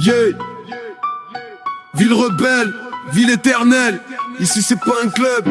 Yeah. Ville rebelle, ville éternelle. Ici c'est pas un club,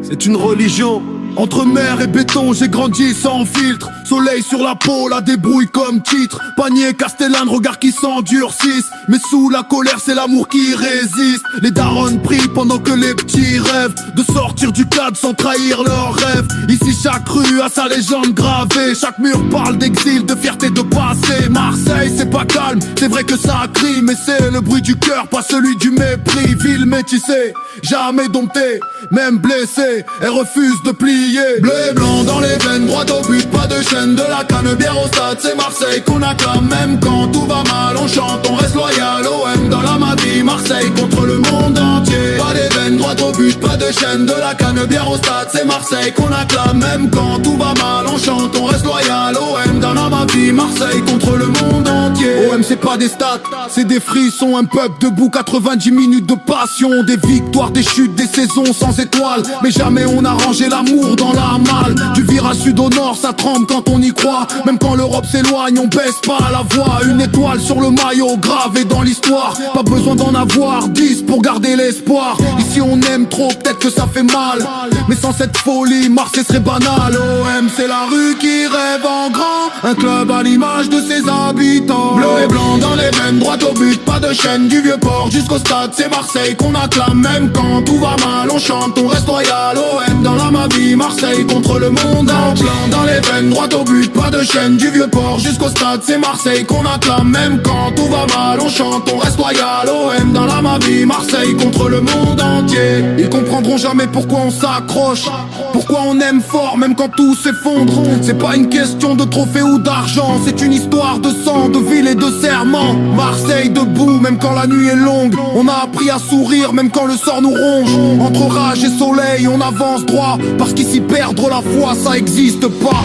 c'est une religion. Entre mer et béton, j'ai grandi sans filtre. Soleil sur la peau, la débrouille comme titre. Panier, castellane, regard qui s'endurcissent. Mais sous la colère, c'est l'amour qui résiste. Les darons prient pendant que les petits rêvent de sortir du cadre sans trahir leurs rêves. Ici chaque rue a sa légende gravée. Chaque mur parle d'exil, de fierté, de passé. Marseille, c'est pas calme, c'est vrai que ça crie. Mais c'est le bruit du cœur, pas celui du mépris. Ville métissée, jamais domptée, même blessée, elle refuse de plier. Bleu et blanc dans les veines, droit au but, pas de chaîne, de la canne, bière au stade. C'est Marseille qu'on acclame, même quand tout va mal, on chante, on reste loyal. OM dans la Mavie, Marseille contre le monde entier. Pas les veines, droit au but, pas de chaîne, de la canne, bière au stade. C'est Marseille qu'on acclame, même quand tout va mal, on chante, on reste loyal. OM dans la Mavie, Marseille contre le monde entier. OM c'est pas des stats, c'est des frissons, un peuple debout, 90 minutes de passion. Des victoires, des chutes, des saisons sans étoiles. Mais jamais on a rangé l'amour dans la malle. Du virage sud au nord, ça tremble quand on y croit. Même quand l'Europe s'éloigne, on baisse pas la voix. Une étoile sur le maillot, gravée dans l'histoire. Pas besoin d'en avoir 10 pour garder l'espoir. Ici on aime trop, peut-être que ça fait mal. Mais sans cette folie, Marseille serait banal. OM c'est la rue qui rêve en grand. Un club à l'image de ses habitants. Bleu et blanc dans les veines, droit au but, pas de chaîne. Du vieux port jusqu'au stade, c'est Marseille qu'on acclame. Même quand tout va mal, on chante, on reste royal. OM dans la Mavie, Marseille contre le monde entier. Dans les veines, droit au but, pas de chaîne. Du vieux port jusqu'au stade, c'est Marseille qu'on acclame. Même quand tout va mal, on chante, on reste royal. OM dans la Mavie, Marseille contre le monde entier. Ils comprendront jamais pourquoi on s'accroche, pourquoi on aime fort même quand tout s'effondre. C'est pas une question de trophée ou d'argent, c'est une histoire de sang, de ville et de serment. Marseille debout même quand la nuit est longue. On a appris à sourire même quand le sort nous ronge. Entre rage et soleil on avance droit, parce qu'ici perdre la foi ça existe pas.